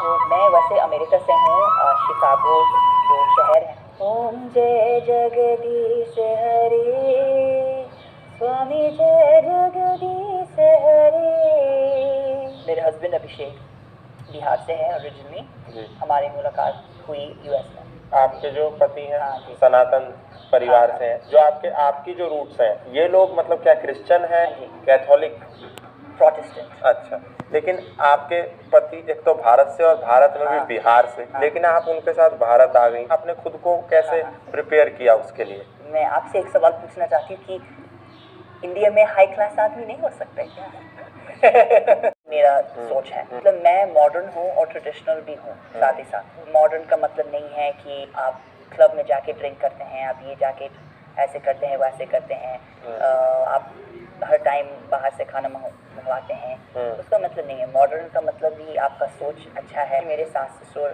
मैं वैसे अमेरिका से हूँ, शिकागो जो शहर है। ओम जय जगदीश हरे, स्वामी जय जगदीश हरे। मेरे हस्बैंड अभिषेक बिहार से है ओरिजिनली। हमारी मुलाकात हुई यूएस में। आपके जो पति हैं सनातन परिवार से हैं, जो आपकी जो रूट्स हैं, ये लोग मतलब क्या क्रिश्चियन हैं, कैथोलिक, प्रोटेस्टेंट? अच्छा, लेकिन आपके पति एक तो भारत से और भारत में भी बिहार से, लेकिन आप उनके साथ भारत आ गई, आपने खुद को कैसे प्रिपेयर किया उसके लिए? मैं आपसे एक सवाल पूछना चाहती हूँ कि इंडिया में हाई क्लास आदमी नहीं हो सकता क्या? मेरा सोच है, मतलब मैं मॉडर्न हूँ और ट्रेडिशनल भी हूँ साथ ही साथ। मॉडर्न का मतलब नहीं है कि आप क्लब में जाके ड्रिंक करते हैं, आप ये जाके ऐसे करते हैं वैसे करते हैं, आप हर टाइम बाहर से खाना मंगवाते हैं, उसका मतलब नहीं है। मॉडर्न का मतलब भी आपका सोच अच्छा है। मेरे सास ससुर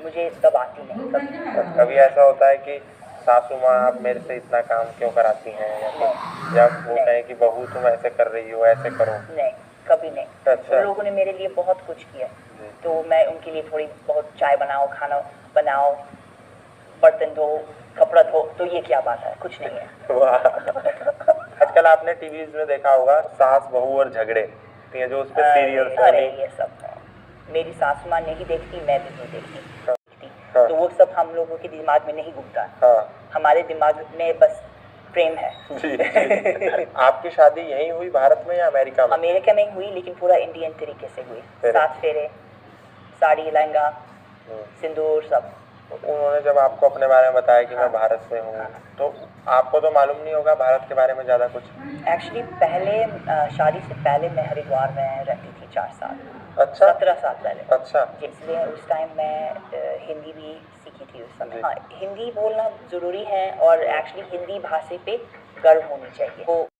मुझे दबाती नहीं कभी। कभी ऐसा होता है कि सासू माँ आप मेरे से इतना काम क्यों कराती हैं, या वो कहें कि बहू तुम ऐसे कर रही हो, ऐसे करो? नहीं, कभी नहीं। अच्छा। उन लोगों ने मेरे लिए बहुत कुछ किया, तो मैं उनके लिए थोड़ी बहुत चाय बनाओ, खाना बनाओ, बर्तन धो, कपड़ा धो, तो ये क्या बात है, कुछ नहीं है। वाह। आजकल आपने टीवीज में देखा होगा सास बहू और झगड़े, जो उस पर सीरियल। अरे ये सब मेरी सासू माँ नहीं देखती, मैं भी नहीं देखती। तो वो सब हम लोगों के दिमाग में नहीं घूमता। हमारे दिमाग में बस प्रेम है। जी। आपकी शादी यहीं हुई भारत में या अमेरिका में? अमेरिका में हुई, लेकिन पूरा इंडियन तरीके से हुई। 7 फेरे, साड़ी, लहंगा, सिंदूर, सब। उन्होंने जब आपको अपने बारे में बताया कि मैं भारत से हूँ, तो आपको तो मालूम नहीं होगा भारत के बारे में ज़्यादा कुछ? एक्चुअली पहले शादी से पहले मैं हरिद्वार में रहती थी 4 साल। अच्छा। 17 साल पहले। अच्छा। इसलिए उस टाइम मैं हिंदी भी सीखी थी उस समय। हाँ, हिंदी बोलना ज़रूरी है और एक्चुअली हिंदी भाषा पे गर्व होनी चाहिए।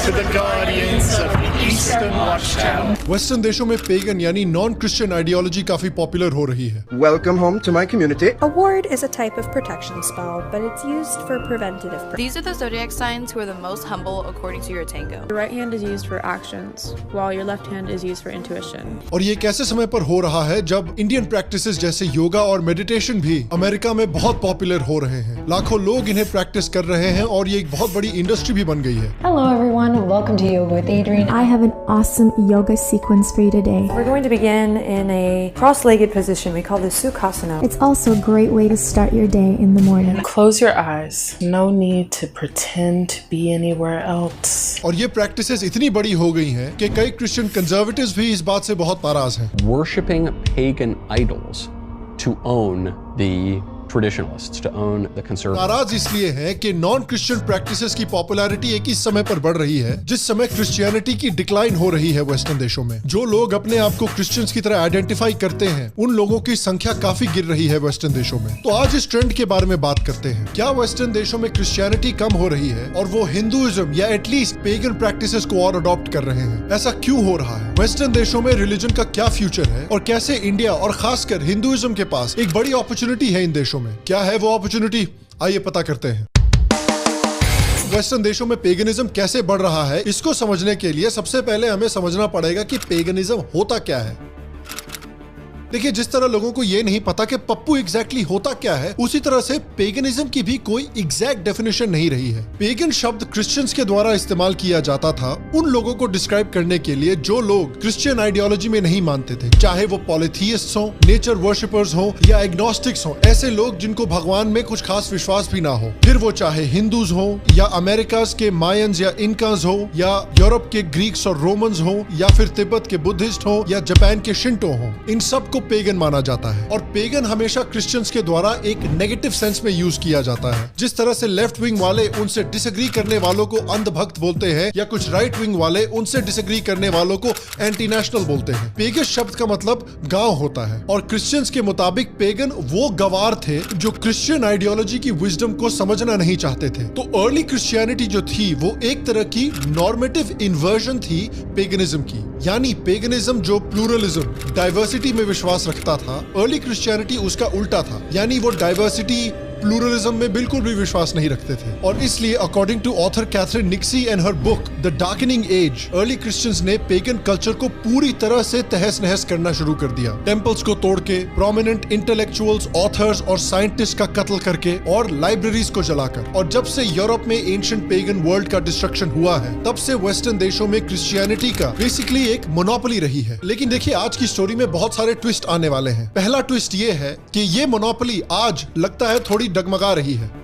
To the guardians of the Eastern Watchtower. Western देशों में पेगन यानी नॉन क्रिश्चियन आइडियोलॉजी काफी पॉपुलर हो रही है। Welcome home to my community. A ward is a type of protection spell, but it's used for preventative purposes. These are the zodiac signs who are the most humble according to your tango. Your right hand is used for actions, while your left hand is used for intuition. और ये कैसे समय पर हो रहा है जब Indian practices जैसे योगा और मेडिटेशन भी अमेरिका में बहुत पॉपुलर हो रहे हैं। लाखों लोग इन्हें प्रैक्टिस कर रहे हैं और ये एक बहुत बड़ी इंडस्ट्री भी बन गई है। Hello everyone, welcome to Yoga with Adrienne. I have an awesome yoga sequence for you today. We're going to begin in a cross-legged position. We call this Sukhasana. It's also a great way to start your day in the morning. Close your eyes. No need to pretend to be anywhere else. और ये practices इतनी बड़ी हो गई हैं कि कई Christian conservatives भी इस बात से बहुत नाराज हैं। Worshipping pagan idols to own the traditionalists, to own the conservatives. नाराज इसलिए है कि नॉन क्रिश्चियन प्रैक्टिसेस की पॉपुलैरिटी एक ही समय पर बढ़ रही है जिस समय क्रिश्चियनिटी की डिक्लाइन हो रही है वेस्टर्न देशों में। जो लोग अपने आप को क्रिश्चियंस की तरह आइडेंटिफाई करते हैं, उन लोगों की संख्या काफी गिर रही है वेस्टर्न देशों में। तो आज इस ट्रेंड के बारे में बात करते हैं। क्या वेस्टर्न देशों में क्रिश्चियनिटी कम हो रही है और वो हिंदुइज्म या एटलीस्ट पेगन प्रैक्टिसेस को और अडॉप्ट कर रहे हैं? ऐसा क्यों हो रहा है? वेस्टर्न देशों में रिलीजन का क्या फ्यूचर है और कैसे इंडिया और खासकर हिंदुइज्म के पास एक बड़ी अपॉर्चुनिटी है इन देशों में? क्या है वो अपॉर्चुनिटी? आइए पता करते हैं। वेस्टर्न देशों में पेगनिज्म कैसे बढ़ रहा है, इसको समझने के लिए सबसे पहले हमें समझना पड़ेगा कि पेगनिज्म होता क्या है। देखिए, जिस तरह लोगों को ये नहीं पता कि पप्पू एग्जैक्टली होता क्या है, उसी तरह से पेगनिज्म की भी कोई एग्जैक्ट डेफिनेशन नहीं रही है। पेगन शब्द क्रिश्चियंस के द्वारा इस्तेमाल किया जाता था उन लोगों को डिस्क्राइब करने के लिए जो लोग क्रिश्चियन आइडियोलॉजी में नहीं मानते थे, चाहे वो पॉलिथियस्ट्स हो, नेचर वर्शिपर्स हो या एग्नोस्टिक्स हो, ऐसे लोग जिनको भगवान में कुछ खास विश्वास भी ना हो। फिर वो चाहे हिंदूज हो या अमेरिकाज के मायंस या इनकाज हो या यूरोप के ग्रीक्स और रोमन्स हो या फिर तिब्बत के बुद्धिस्ट हो या जापान के शिंटो हो, इन सबको पेगन माना जाता है। और पेगन हमेशा क्रिश्चियंस के द्वारा एक नेगेटिव सेंस में यूज किया जाता है। जिस तरह से लेफ्ट विंग वाले उनसे डिसएग्री करने वालों को अंधभक्त बोलते हैं या कुछ राइट विंग वाले उनसे डिसएग्री करने वालों को एंटी नेशनल बोलते हैं। पेगन शब्द का मतलब गांव होता है और क्रिश्चियंस के मुताबिक पेगन वो गवार थे जो क्रिश्चियन आइडियोलॉजी की विजडम को समझना नहीं चाहते थे। तो अर्ली क्रिश्चियनिटी जो थी वो एक तरह की नॉर्मेटिव इन्वर्जन थी पेगनिज्म की, यानी पेगनिज्म जो प्लूरलिज्म, डाइवर्सिटी में विश्वास रखता था, अर्ली क्रिश्चियनिटी उसका उल्टा था, यानी वो डाइवर्सिटी, प्लूरलिज्म में बिल्कुल भी विश्वास नहीं रखते थे, और इसलिए according to author Catherine Nixey and her book the Darkening Age, early Christians ने पेगन कल्चर को पूरी तरह से तहस नहस करना शुरू कर दिया। टेम्पल्स को तोड़ के, प्रोमिनेंट इंटेलेक्चुअल्स, ऑथर्स और साइंटिस्ट का कत्ल करके और लाइब्रेरीज को जलाकर। और जब से यूरोप में एंशिएंट पेगन वर्ल्ड का डिस्ट्रक्शन हुआ है, तब से वेस्टर्न देशों में क्रिश्चियनिटी का बेसिकली एक मोनोपोली रही है। लेकिन देखिए, आज की स्टोरी में बहुत सारे ट्विस्ट आने वाले हैं। पहला ट्विस्ट ये है कि ये मोनोपोली आज लगता है थोड़ी डगमगा रही है।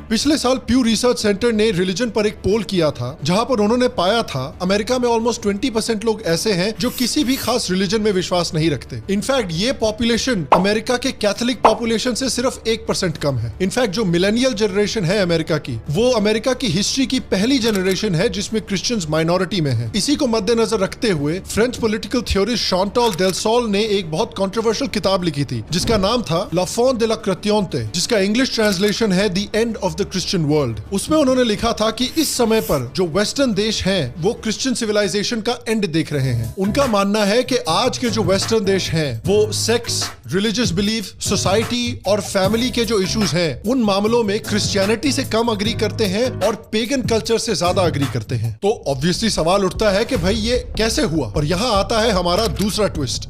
पिछले साल प्यू रिसर्च सेंटर ने रिलीजन पर एक पोल किया था, जहां पर उन्होंने पाया था अमेरिका में ऑलमोस्ट 20% लोग ऐसे हैं जो किसी भी खास रिलीजन में विश्वास नहीं रखते। इनफैक्ट ये पॉपुलेशन अमेरिका के कैथोलिक पॉपुलेशन से सिर्फ 1% कम है। इनफैक्ट जो मिलेनियल जनरेशन है अमेरिका की, वो अमेरिका की हिस्ट्री की पहली जनरेशन है जिसमें क्रिश्चियंस माइनॉरिटी में है। इसी को मद्देनजर रखते हुए फ्रेंच पॉलिटिकल थ्योरिस्ट शांटल डेलसॉल ने एक बहुत कॉन्ट्रोवर्शियल किताब लिखी थी जिसका नाम था ला फॉन दे ला क्रेतियोंते, जिसका इंग्लिश ट्रांसलेशन है the end of the Christian world. उसमें उन्होंने लिखा था कि इस समय पर जो वेस्टर्न देश हैं वो क्रिश्चियन सिविलाइजेशन का एंड देख रहे हैं। उनका मानना है कि आज के जो वेस्टर्न देश हैं वो सेक्स, रिलीजियस बिलीफ, सोसाइटी और फैमिली के जो इश्यूज हैं उन मामलों में क्रिश्चियनिटी से कम अग्री करते हैं और पेगन कल्चर से ज्यादा अग्री करते हैं। तो ऑब्वियसली सवाल उठता है कि भाई ये कैसे हुआ, और यहाँ आता है हमारा दूसरा ट्विस्ट।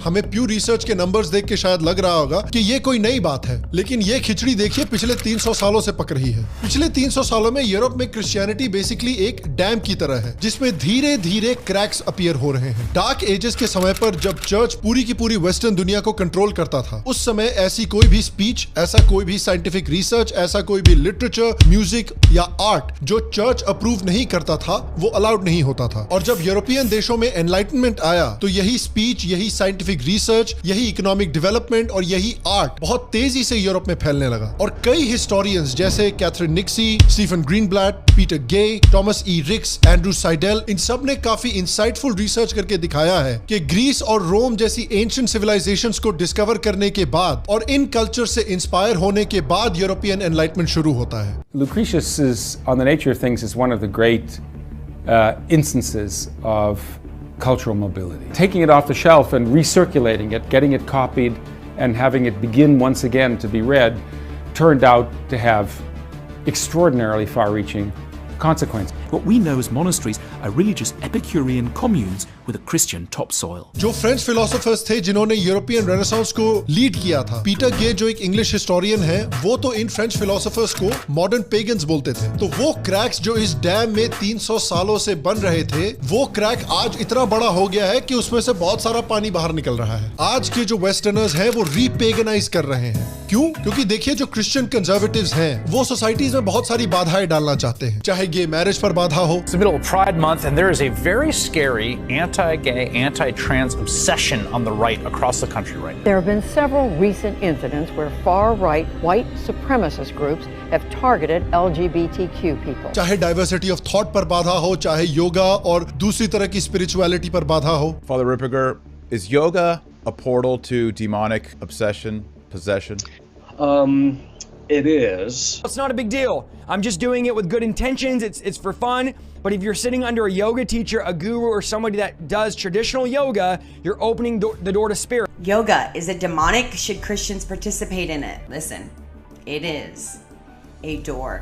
हमें प्यू रिसर्च के नंबर्स देख के शायद लग रहा होगा कि ये कोई नई बात है, लेकिन ये खिचड़ी देखिए पिछले 300 सालों से पक रही है। पिछले 300 सालों में यूरोप में क्रिश्चियनिटी बेसिकली एक डैम की तरह है जिसमें धीरे धीरे क्रैक्स अपीयर हो रहे हैं। डार्क एजेस के समय पर जब चर्च पूरी की पूरी वेस्टर्न दुनिया को कंट्रोल करता था, उस समय ऐसी कोई भी स्पीच, ऐसा कोई भी साइंटिफिक रिसर्च, ऐसा कोई भी लिटरेचर, म्यूजिक या आर्ट जो चर्च अप्रूव नहीं करता था वो अलाउड नहीं होता था। और जब यूरोपियन देशों में एनलाइटनमेंट आया तो यही स्पीच, यही साइंटिफिक रिसर्च, यही इकोनॉमिक डेवलपमेंट और यही आर्ट बहुत तेजी से यूरोप में फैलने लगा। और कई हिस्टोरियंस जैसे कैथरीन निक्सी, स्टीफन ग्रीनब्लैट, पीटर गे, टॉमस ई रिक्स, एंड्रू साइडेल, इन सब ने काफी इंसाइटफुल रिसर्च करके दिखाया है कि ग्रीस और रोम जैसी एंशिएंट सिविलाइजेशंस को डिस्कवर करने के बाद और इन कल्चर से इंस्पायर होने के बाद यूरोपियन एनलाइटमेंट शुरू होता है। Lucretius is, on the nature of things, is one of the great instances of cultural mobility. Taking it off the shelf and recirculating it, getting it copied, and having it begin once again to be read turned out to have extraordinarily far-reaching consequences. What we know as monasteries are really just Epicurean communes with a Christian topsoil. जो French philosophers थे जिन्होंने European renaissance को lead किया था, Peter गे जो एक English historian है, वो तो इन फ्रेंच फिलोसोफर्स को मॉडर्न पेगन्स बोलते थे। तो वो क्रैक्स जो इस डैम में 300 सालों से बन रहे थे, वो क्रैक आज इतना बड़ा हो गया है कि उसमें से बहुत सारा पानी बाहर निकल रहा है। आज के जो वेस्टर्नर्स हैं वो रीपेगनाइज कर रहे हैं। क्यों? क्योंकि देखिए जो क्रिश्चियन कंजर्वेटिव्स हैं वो सोसाइटीज में बहुत सारी बाधाएं डालना चाहते हैं, चाहे गे मैरिज पर बाधा हो। It's the middle of Pride Month and there is a very scary anti-gay, anti-trans obsession on the right across the country right now. There have been several recent incidents where far-right white supremacist groups have targeted LGBTQ people. चाहे diversity of thought पर बाधा हो, चाहे योगा और दूसरी तरह की spirituality पर बाधा हो। Father Ripperger, is yoga a portal to demonic obsession, possession? It is. It's not a big deal. I'm just doing it with good intentions. It's for fun. But if you're sitting under a yoga teacher, a guru, or somebody that does traditional yoga, you're opening the door to spirit. Yoga, is it demonic? Should Christians participate in it? Listen, it is a door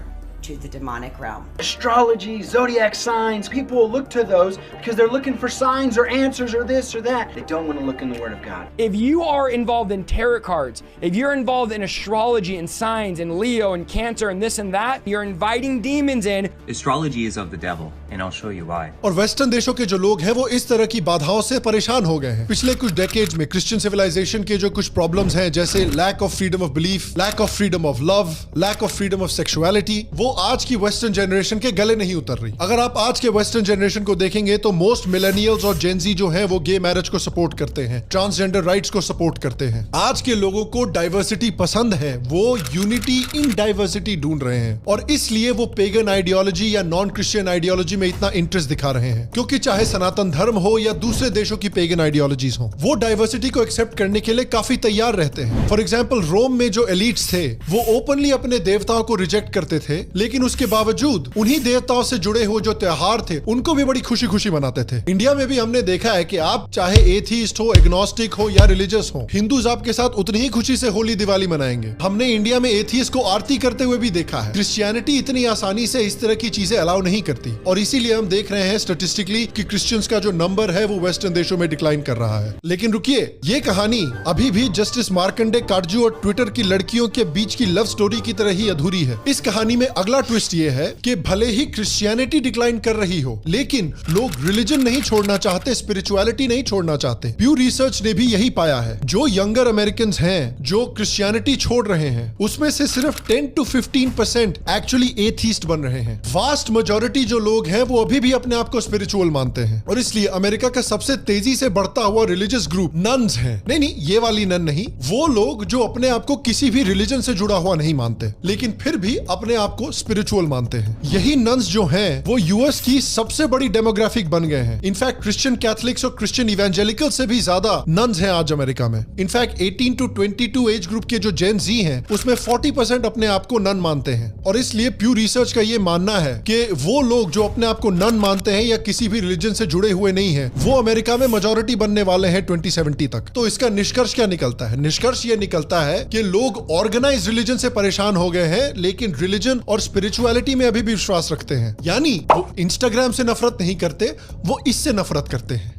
to the demonic realm. Astrology, zodiac signs, people will look to those because they're looking for signs or answers or this or that. They don't want to look in the Word of God. If you are involved in tarot cards, if you're involved in astrology and signs and Leo and Cancer and this and that, you're inviting demons in. Astrology is of the devil, and I'll show you why. और western देशों के जो लोग हैं वो इस तरह की बाधाओं से परेशान हो गए हैं। पिछले कुछ डेकेड्स में क्रिश्चियन सिविलाइजेशन के जो कुछ प्रॉब्लम्स हैं, जैसे lack of freedom of belief, lack of freedom of love, lack of freedom of sexuality, वो आज की वेस्टर्न जनरेशन के गले नहीं उतर रही। अगर आप आज के वेस्टर्न जनरेशन को देखेंगे तो मोस्ट मिलेनियल्स और जेनजी जो हैं वो गे मैरिज को सपोर्ट करते हैं, ट्रांसजेंडर राइट्स को सपोर्ट करते हैं। आज के लोगों को डाइवर्सिटी पसंद है, वो यूनिटी इन डाइवर्सिटी ढूंढ रहे हैं, और इसलिए वो पेगन आइडियोलॉजी या नॉन क्रिश्चियन आइडियोलॉजी में इतना इंटरेस्ट दिखा रहे हैं, क्योंकि चाहे सनातन धर्म हो या दूसरे देशों की पेगन आइडियोलॉजीज हो, वो डाइवर्सिटी को एक्सेप्ट करने के लिए काफी तैयार रहते हैं। फॉर एग्जाम्पल, रोम में जो एलिट्स थे वो ओपनली अपने देवताओं को रिजेक्ट करते थे, लेकिन उसके बावजूद उन्हीं देवताओं से जुड़े हुए जो त्योहार थे उनको भी बड़ी खुशी खुशी मनाते थे। इंडिया में भी हमने देखा है कि आप चाहे एथीस्ट हो, एग्नोस्टिक हो या रिलीजियस हो, हिंदूज आपके साथ उतनी ही खुशी से होली दिवाली मनाएंगे। हमने इंडिया में एथीस्ट को आरती करते हुए भी देखा है। क्रिश्चियनिटी इतनी आसानी से इस तरह की चीजें अलाउ नहीं करती, और इसीलिए हम देख रहे हैं स्टैटिस्टिकली कि क्रिश्चियंस का जो नंबर है वो वेस्टर्न देशों में डिक्लाइन कर रहा है। लेकिन रुकिए, ये कहानी अभी भी जस्टिस मार्कंडे काटजू और ट्विटर की लड़कियों के बीच की लव स्टोरी की तरह ही अधूरी है। इस कहानी में अगला ट्विस्ट ये है कि भले ही क्रिश्चियनिटी डिक्लाइन कर रही हो, लेकिन लोग रिलीजन नहीं छोड़ना चाहते, स्पिरिचुअलिटी नहीं छोड़ना चाहते। प्यू रिसर्च ने भी यही पाया है। जो यंगर अमेरिकन हैं जो क्रिश्चियनिटी छोड़ रहे हैं, उसमें से सिर्फ 10 to 15% एक्चुअली एथीस्ट बन रहे हैं। वास्ट मेजॉरिटी जो लोग हैं वो अभी भी अपने आप को स्पिरिचुअल मानते हैं, और इसलिए अमेरिका का सबसे तेजी से बढ़ता हुआ रिलीजियस ग्रुप नन्स है। नहीं, ये वाली नन नहीं, वो लोग जो अपने आप को किसी भी रिलीजन से जुड़ा हुआ नहीं मानते, लेकिन फिर भी अपने आप को स्पिरिचुअल मानते हैं। यही नन्स जो हैं वो यूएस की सबसे बड़ी डेमोग्राफिक बन गए हैं। इनफैक्ट क्रिश्चियन कैथलिक्स और क्रिश्चियन इवेंजेलिकल से भी ज्यादा नन्स हैं आज अमेरिका में। इनफैक्ट 18 to 22 एज ग्रुप के जो जेन जी हैं उसमें 40% अपने आप को नन मानते हैं, और इसलिए प्यू रिसर्च का ये मानना है कि वो लोग जो अपने आप को नन मानते हैं या किसी भी रिलीजन से जुड़े हुए नहीं हैं, वो अमेरिका में मेजॉरिटी बनने वाले हैं 2070 तक। तो इसका निष्कर्ष क्या निकलता है? निष्कर्ष ये निकलता है कि लोग ऑर्गेनाइज रिलीजन से परेशान हो गए हैं, लेकिन रिलीजन और स्पिरिचुअलिटी में अभी भी विश्वास रखते हैं। यानी वो इंस्टाग्राम से नफरत नहीं करते, वो इससे नफरत करते हैं।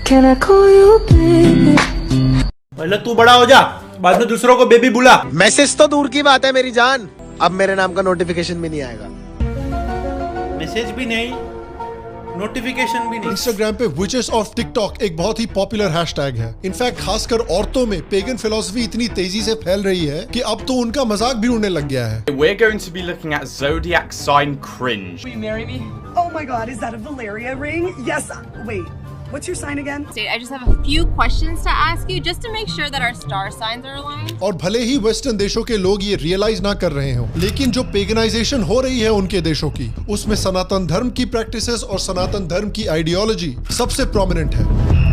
Can I call you baby? पहले तू बड़ा हो जा, बाद में दूसरों को बेबी बुला। मैसेज तो दूर की बात है मेरी जान, अब मेरे नाम का नोटिफिकेशन भी नहीं आएगा। मैसेज भी नहीं, नोटिफिकेशन भी नहीं। इंस्टाग्राम पे विचेस ऑफ टिकटॉक एक बहुत ही पॉपुलर हैशटैग है। इनफैक्ट खासकर औरतों में पेगन फिलॉसफी इतनी तेजी से फैल रही है कि अब तो उनका मजाक भी उड़ने लग गया है। We're going to be looking at zodiac sign cringe. Will you marry me? Oh my God, is that a Valeria ring? Yes. Wait, what's your sign again? I just have a few questions to ask you just to make sure that our star signs are aligned. और भले ही western देशों के लोग ये realise ना कर रहे हो, लेकिन जो पेगनाइजेशन हो रही है उनके देशों की, उसमें सनातन धर्म की प्रैक्टिसेस और सनातन धर्म की आइडियोलॉजी सबसे प्रोमिनेंट है।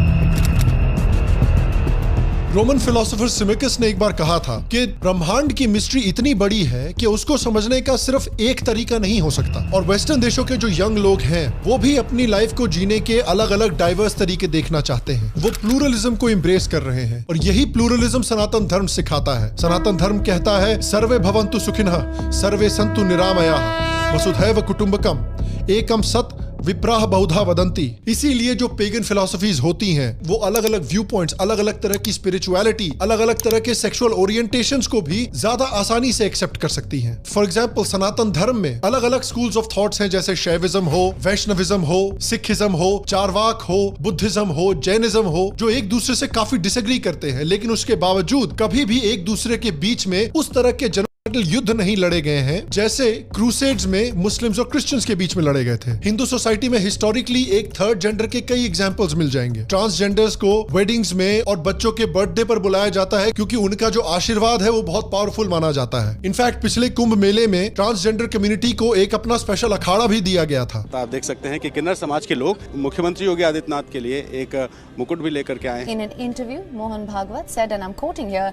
रोमन फिलोसोफर सिमिकस ने एक बार कहा था कि ब्रह्मांड की मिस्ट्री इतनी बड़ी है कि उसको समझने का सिर्फ एक तरीका नहीं हो सकता, और वेस्टर्न देशों के जो यंग लोग हैं वो भी अपनी लाइफ को जीने के अलग अलग डाइवर्स तरीके देखना चाहते हैं। वो प्लूरलिज्म को एम्ब्रेस कर रहे हैं, और यही प्लूरलिज्म सनातन धर्म सिखाता है। सनातन धर्म कहता है सर्वे भवन्तु सुखिनः सर्वे सन्तु निरामयाः वसुधैव कुटुम्बकम एकम सत विप्राह बहुधा वदंती। इसीलिए जो पेगन फिलोसफीज होती हैं वो अलग अलग व्यू पॉइंट्स, अलग अलग तरह की स्पिरिचुअलिटी, अलग अलग तरह के सेक्सुअल ओरिएंटेशंस को भी ज्यादा आसानी से एक्सेप्ट कर सकती हैं। फॉर एग्जांपल, सनातन धर्म में अलग अलग स्कूल्स ऑफ थॉट्स हैं, जैसे शैविज्म हो, वैष्णविज्म हो, सिखिज्म हो, चारवाक हो, बुद्धिज्म हो, जैनिज्म हो, जो एक दूसरे से काफी डिसएग्री करते हैं, लेकिन उसके बावजूद कभी भी एक दूसरे के बीच में उस तरह के युद्ध नहीं लड़े गए हैं जैसे क्रूसेड्स में मुस्लिम्स और क्रिश्चियंस के बीच में लड़े गए थे। हिंदू सोसाइटी में हिस्टोरिकली एक थर्ड जेंडर के कई एग्जांपल्स मिल जाएंगे। ट्रांसजेंडर्स को वेडिंग्स में और बच्चों के बर्थडे पर बुलाया जाता है क्योंकि उनका जो आशीर्वाद है वो बहुत पावरफुल माना जाता है। इनफैक्ट पिछले कुंभ मेले में ट्रांसजेंडर कम्युनिटी को एक अपना स्पेशल अखाड़ा भी दिया गया था। आप देख सकते हैं कि किन्नर समाज के लोग मुख्यमंत्री योगी आदित्यनाथ के लिए एक मुकुट भी लेकर के आए। In an interview, Mohan Bhagwat said, and I'm quoting here,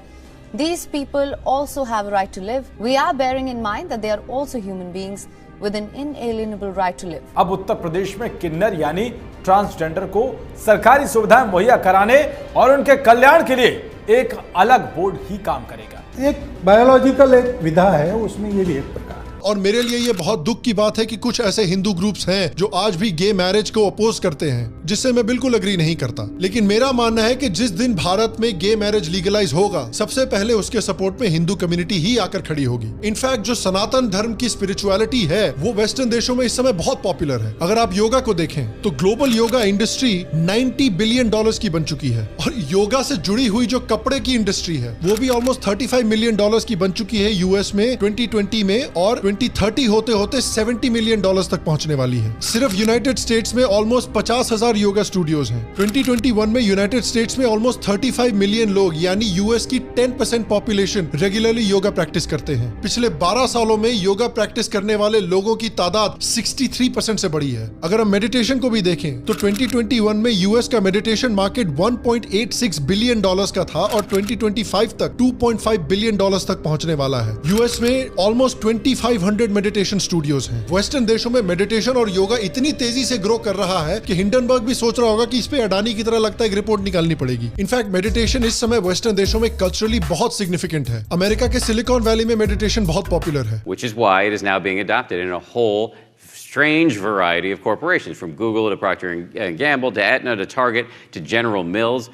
"These people also have a right to live. We are bearing in mind that they are also human beings with an inalienable right to live." अब उत्तर प्रदेश में किन्नर यानी transgender को सरकारी सुविधाएं मुहैया कराने और उनके कल्याण के लिए एक अलग बोर्ड ही काम करेगा। एक बायोलॉजिकल एक विधा है, उसमें ये भी एक प्रकार। और मेरे लिए ये बहुत दुख की बात है कि कुछ ऐसे हिंदू ग्रुप्स हैं जो आज भी गे मैरिज को अपोज करते हैं, जिससे मैं बिल्कुल अग्री नहीं करता। लेकिन मेरा मानना है कि जिस दिन भारत में गे मैरिज लीगलाइज होगा, सबसे पहले उसके सपोर्ट में हिंदू कम्युनिटी ही आकर खड़ी होगी। इनफैक्ट जो सनातन धर्म की स्पिरिचुअलिटी है वो वेस्टर्न देशों में इस समय बहुत पॉपुलर है। अगर आप योगा को देखें तो ग्लोबल योगा इंडस्ट्री $90 बिलियन की बन चुकी है, और योगा से जुड़ी हुई जो कपड़े की इंडस्ट्री है वो भी ऑलमोस्ट $35 मिलियन की बन चुकी है यूएस में 2020 में और 2030 होते होते $70 मिलियन तक पहुंचने वाली है। सिर्फ यूनाइटेड स्टेट्स में ऑलमोस्ट 50,000 योगा स्टूडियोज हैं। 2021 में यूनाइटेड स्टेट्स में ऑलमोस्ट 35 मिलियन लोग यानी यूएस की 10% पॉपुलेशन रेगुलरली योगा प्रैक्टिस करते हैं। पिछले 12 सालों में योगा प्रैक्टिस करने वाले लोगों की तादाद 63% से बढ़ी है। अगर हम मेडिटेशन को भी देखें तो 2021 में यूएस का मेडिटेशन मार्केट $1.86 बिलियन का था और 2025 तक $2.5 बिलियन तक पहुंचने वाला है। यूएस में ऑलमोस्ट 2500 मेडिटेशन स्टूडियोज हैं। वेस्टर्न देशों में मेडिटेशन और योगा इतनी तेजी से ग्रो कर रहा है कि हिंडनबर्ग भी सोच रहा होगा कि इस पे अडानी की तरह लगता है एक रिपोर्ट निकालनी पड़ेगी। इनफैक्ट मेडिटेशन इस समय वेस्टर्न देशों में कल्चरली बहुत सिग्निफिकेंट है। अमेरिका के सिलिकॉन वैली में मेडिटेशन बहुत पॉपुलर है। Which is why it is now being adopted in a whole strange variety of corporations, from Google to Procter & Gamble to Aetna to Target to General Mills.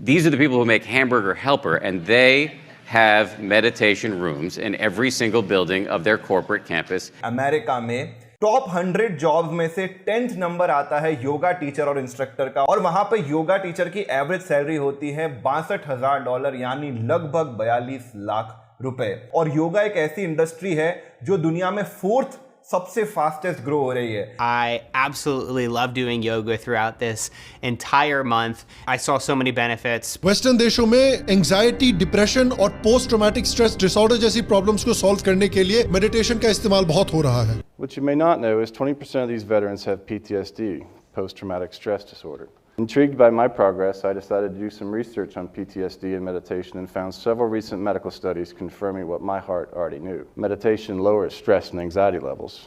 These are the people who make Hamburger Helper, and they have meditation rooms in every single building of their corporate campus. America में top 100 jobs में से 10th number आता है yoga teacher और instructor का, और वहां पे योगा टीचर की एवरेज सैलरी होती है $62,000 यानी लगभग 42 लाख रुपए। और योगा एक ऐसी इंडस्ट्री है जो दुनिया में 4th सबसे फास्टेस्ट ग्रो हो रही है। I absolutely love doing yoga throughout this entire month. I saw so many benefits. Western देशों में एंजाइटी, डिप्रेशन और पोस्ट ट्रॉमेटिक स्ट्रेस डिसऑर्डर जैसी प्रॉब्लम्स को सॉल्व करने के लिए मेडिटेशन का इस्तेमाल बहुत हो रहा है। What you may not know is 20% of these veterans have PTSD, post-traumatic stress disorder. Intrigued by my progress, I decided to do some research on PTSD and meditation and found several recent medical studies confirming what my heart already knew. Meditation lowers stress and anxiety levels,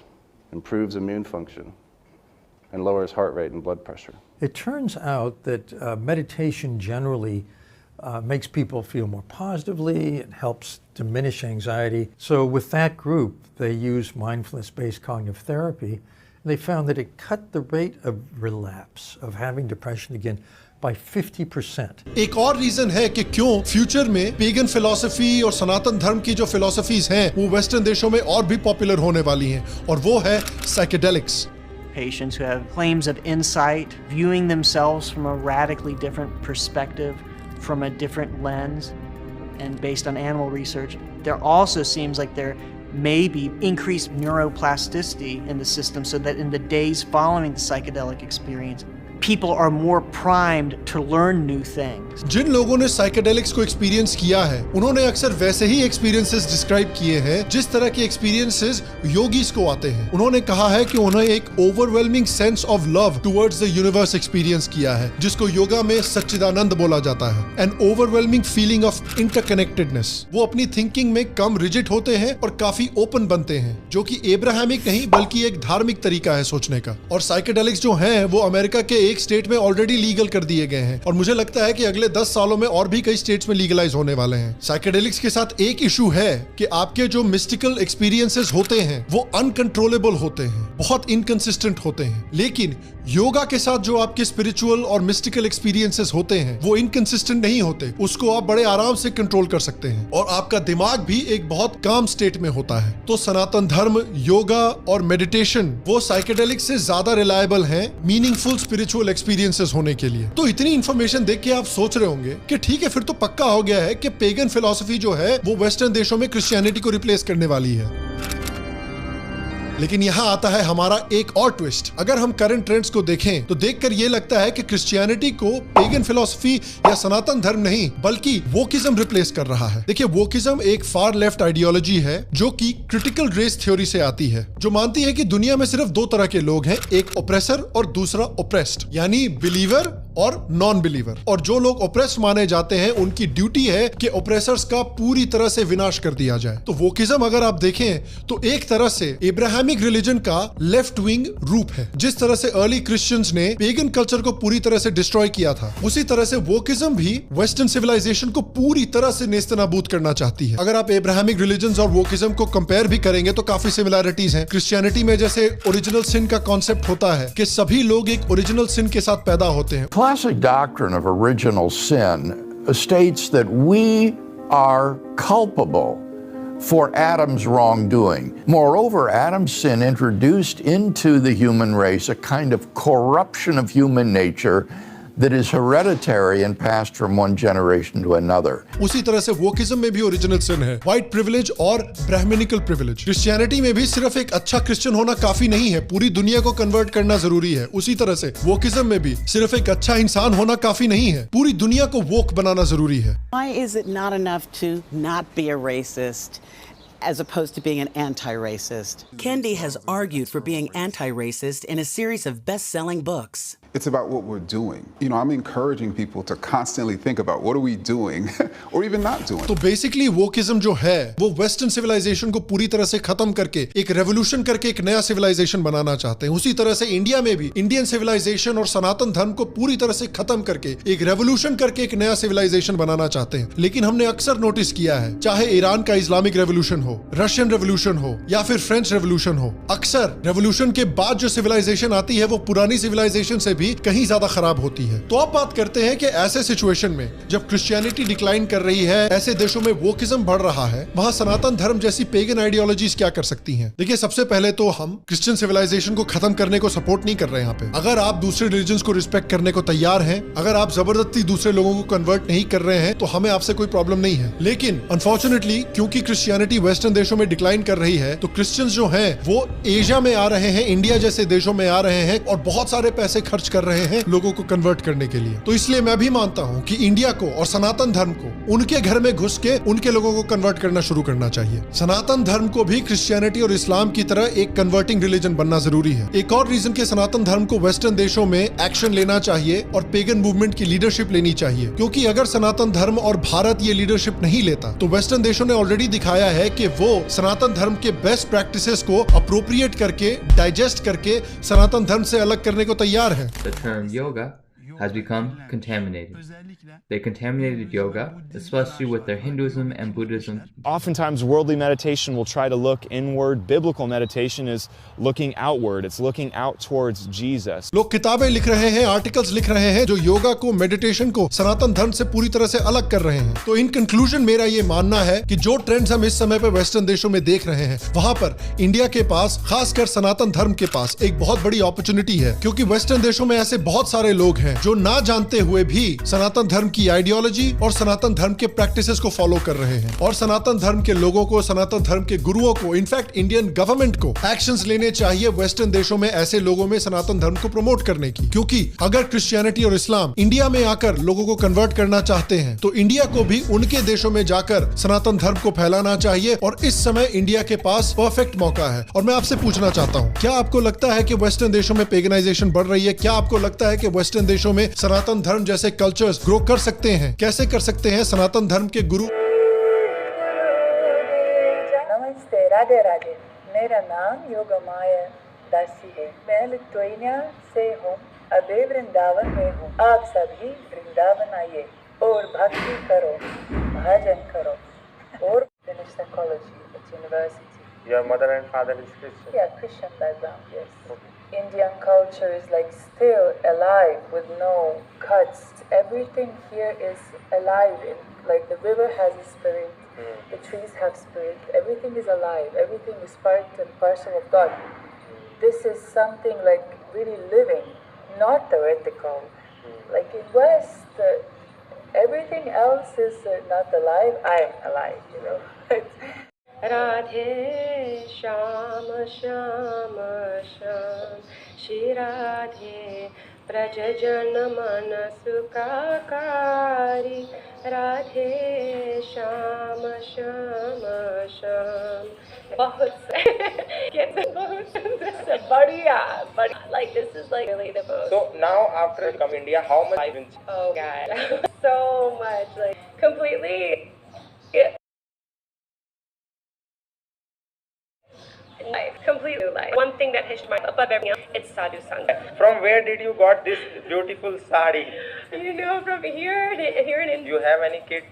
improves immune function, and lowers heart rate and blood pressure. It turns out that meditation generally makes people feel more positively. It helps diminish anxiety. So with that group, they use mindfulness-based cognitive therapy. They found that it cut the rate of relapse, of having depression again, by 50%. एक और reason है कि क्यों future में pagan philosophy और सनातन धर्म की जो फिलॉसफीज हैं वो वेस्टर्न देशों में और भी पॉपुलर होने वाली हैं, और वो है psychedelics. Patients who have claims of insight, viewing themselves from a radically different perspective, from a different lens, and based on animal research, there also seems like there may be increased neuroplasticity in the system, so that in the days following the psychedelic experience, people are more primed to learn new things. जिन लोगों ने psychedelics को experience किया है उन्होंने अक्सर वैसे ही experiences describe किए हैं जिस तरह के एक्सपीरियंसेस योगीज को आते हैं। उन्होंने कहा है कि उन्हें एक overwhelming sense of love towards the universe experience किया है, जिसको योगा में सच्चिदानंद बोला जाता है। N overwhelming feeling of interconnectedness. वो अपनी थिंकिंग में कम रिजिड होते हैं और काफी ओपन बनते हैं, जो कि एब्राहमिक नहीं बल्कि एक धार्मिक तरीका है सोचने का। और साइकेडेलिक्स जो हैं वो अमेरिका के एक स्टेट में ऑलरेडी लीगल कर दिए गए हैं, और मुझे लगता है कि अगले 10 सालों में और भी कई स्टेट्स में लीगलाइज होने वाले हैं। साइकेडेलिक्स के साथ एक इशू है कि आपके जो मिस्टिकल एक्सपीरियंसेस होते हैं वो अनकंट्रोलेबल होते हैं, बहुत इनकंसिस्टेंट होते हैं। लेकिन योगा के साथ जो आपके स्पिरिचुअल और मिस्टिकल एक्सपीरियंसेस होते हैं वो इनकंसिस्टेंट नहीं होते, उसको आप बड़े आराम से कंट्रोल कर सकते हैं, और आपका दिमाग भी एक बहुत काम स्टेट में होता है। तो सनातन धर्म, योगा और मेडिटेशन वो साइकेडेलिक्स से ज्यादा रिलायबल हैं मीनिंगफुल स्पिरिचुअल एक्सपीरियंसेस होने के लिए। तो इतनी इंफॉर्मेशन देख के आप सोच रहे होंगे कि ठीक है, फिर तो पक्का हो गया है कि पेगन फिलॉसफी जो है वो वेस्टर्न देशों में क्रिश्चियनिटी को रिप्लेस करने वाली है। लेकिन यहाँ आता है हमारा एक और ट्विस्ट। अगर हम करंट ट्रेंड्स को देखें तो देखकर ये लगता है कि क्रिश्चियनिटी को पेगन फिलॉसफी या सनातन धर्म नहीं बल्कि वोकिज्म रिप्लेस कर रहा है। देखिए, वोकिज्म एक फार लेफ्ट आइडियोलॉजी है जो कि क्रिटिकल रेस थ्योरी से आती है, जो मानती है कि दुनिया में सिर्फ दो तरह के लोग हैं, एक ओप्रेसर और दूसरा ओप्रेस्ड, यानी बिलीवर और नॉन बिलीवर। और जो लोग ओप्रेस्ड माने जाते हैं उनकी ड्यूटी है कि ओप्रेसर्स का पूरी तरह से विनाश कर दिया जाए। तो वोकिज्म अगर आप देखें तो एक तरह से इब्राहिमिक रिलीजन का लेफ्ट विंग रूप है। जिस तरह से अर्ली क्रिश्चियंस ने पेगन कल्चर को पूरी तरह से डिस्ट्रॉय किया था, उसी तरह से वोकिज्म भी वेस्टर्न सिविलाइजेशन को पूरी तरह से नेस्तनाबूद करना चाहती है। अगर आप इब्राहिमिक रिलीजन्स और वोकिज्म को कंपेयर भी करेंगे तो काफी सिमिलैरिटीज हैं। क्रिश्चियनिटी में जैसे ओरिजिनल सिन का कॉन्सेप्ट होता है कि सभी लोग एक ओरिजिनल सिन के साथ पैदा होते हैं। Classic doctrine of original sin states that we are culpable for Adam's wrongdoing. Moreover, Adam's sin introduced into the human race a kind of corruption of human nature that is hereditary and passed from one generation to another. उसी तरह से wokeism में भी original सिन है, white privilege और Brahminical privilege. Christianity में भी सिर्फ एक अच्छा क्रिश्चियन होना काफी नहीं है, पूरी दुनिया को कन्वर्ट करना जरूरी है। उसी तरह से वोकिज्म में भी सिर्फ एक अच्छा इंसान होना काफी नहीं है, पूरी दुनिया को वोक बनाना जरूरी है। Why is it not enough to not be a racist as opposed to being an anti-racist? Kendi has argued for being anti-racist in a series of best-selling books. It's about what we're doing. You know, I'm encouraging people to constantly think about what are we doing or even not doing. तो basically wokeism जो है वो western civilization को पूरी तरह से खत्म करके एक रेवोल्यूशन करके एक नया सिविलाइजेशन बनाना चाहते हैं। उसी तरह से इंडिया में भी इंडियन सिविलाइजेशन और सनातन धर्म को पूरी तरह से खत्म करके एक रेवोल्यूशन करके एक नया सिविलाइजेशन बनाना चाहते हैं। लेकिन हमने अक्सर नोटिस किया है, चाहे ईरान का इस्लामिक रेवोल्यूशन हो, रशियन रेवोल्यूशन हो या फिर फ्रेंच रेवोल्यूशन हो, अक्सर रेवोल्यूशन के बाद जो सिविलाइजेशन आती है वो पुरानी सिविलाइजेशन से भी कहीं ज्यादा खराब होती है। तो अब बात करते हैं कि ऐसे सिचुएशन में जब क्रिश्चियनिटी डिक्लाइन कर रही है, ऐसे देशों में वोकिज्म बढ़ रहा है, वहां सनातन धर्म जैसी पेगन आइडियोलॉजीज क्या कर सकती हैं? देखिए, सबसे पहले तो हम क्रिश्चियन सिविलाइजेशन को खत्म करने को सपोर्ट नहीं कर रहे हैं। यहाँ पे अगर आप दूसरे रिलीजन्स को रिस्पेक्ट करने को तैयार हैं, अगर आप जबरदस्ती दूसरे लोगों को कन्वर्ट नहीं कर रहे हैं, तो हमें आपसे कोई प्रॉब्लम नहीं है। लेकिन अनफॉर्चुनेटली क्योंकि क्रिश्चियनिटी वेस्टर्न देशों में डिक्लाइन कर रही है, तो क्रिश्चियंस जो हैं वो एशिया में आ रहे हैं, इंडिया जैसे देशों में आ रहे हैं और बहुत सारे पैसे खर्च कर रहे हैं लोगों को कन्वर्ट करने के लिए। तो इसलिए मैं भी मानता हूं कि इंडिया को और सनातन धर्म को उनके घर में घुस के उनके लोगों को कन्वर्ट करना शुरू करना चाहिए। सनातन धर्म को भी क्रिश्चियनिटी और इस्लाम की तरह एक कन्वर्टिंग रिलीजन बनना जरूरी है। एक और रीजन के सनातन धर्म को वेस्टर्न देशों में एक्शन लेना चाहिए और पेगन मूवमेंट की लीडरशिप लेनी चाहिए, क्योंकि अगर सनातन धर्म और भारत ये लीडरशिप नहीं लेता तो वेस्टर्न देशों ने ऑलरेडी दिखाया है कि वो सनातन धर्म के बेस्ट प्रैक्टिसेस को अप्रोप्रिएट करके, डाइजेस्ट करके सनातन धर्म से अलग करने को तैयार है। The term yoga has become contaminated. They contaminated yoga, especially with their Hinduism and Buddhism. Oftentimes, worldly meditation will try to look inward. Biblical meditation is looking outward. It's looking out towards Jesus. लोग किताबें लिख रहे हैं, articles लिख रहे हैं जो योगा को, मेडिटेशन को सनातन धर्म से पूरी तरह से अलग कर रहे हैं। तो इन कंक्लूजन मेरा ये मानना है कि जो ट्रेंड्स हम इस समय पे वेस्टर्न देशों में देख रहे हैं, वहां पर इंडिया के पास, खासकर सनातन धर्म के पास एक बहुत बड़ी अपॉर्चुनिटी है, क्योंकि वेस्टर्न देशों में ऐसे बहुत सारे लोग हैं जो ना जानते हुए भी सनातन धर्म की आइडियोलॉजी और सनातन धर्म के प्रैक्टिसेस को फॉलो कर रहे हैं। और सनातन धर्म के लोगों को, सनातन धर्म के गुरुओं को, इनफैक्ट इंडियन गवर्नमेंट को एक्शंस लेने चाहिए वेस्टर्न देशों में ऐसे लोगों में सनातन धर्म को प्रमोट करने की। क्योंकि अगर क्रिश्चियनिटी और इस्लाम इंडिया में आकर लोगों को कन्वर्ट करना चाहते हैं, तो इंडिया को भी उनके देशों में जाकर सनातन धर्म को फैलाना चाहिए। और इस समय इंडिया के पास परफेक्ट मौका है। और मैं आपसे पूछना चाहता हूँ, क्या आपको लगता है कि वेस्टर्न देशों में पेगनाइजेशन बढ़ रही है? क्या आपको लगता है कि वेस्टर्न देशों में सनातन धर्म जैसे कल्चर्स ग्रो कर सकते हैं? कैसे कर सकते हैं सनातन धर्म के गुरु? नमस्ते, राधे राधे। मेरा नाम योगमाया दासी है। मैं लिथुआनिया से हूँ, अभी वृंदावन में हूँ। आप सभी वृंदावन आइए और भक्ति करो, भजन करो और finish psychology at university. Your mother and father is Christian? Yeah, Christian background, yes. Okay. Indian culture is like still alive with no cuts. Everything here is alive. Like the river has a spirit, the trees have spirit. Everything is alive. Everything is part and parcel of God. This is something like really living, not theoretical. Like in West, everything else is not alive. I am alive, you know. Radhe Sham Sham Sham Shri Radhe Prajajan Manasukakari Radhe Sham Sham Sham बहुत like this is like really the most. So now after come India, how much I've been? Oh God, so much, like completely. Life, completely life. One thing that has my above everything else, it's sadhu sangha. From where did you got this beautiful sari? You know, from here in India. You have any kids?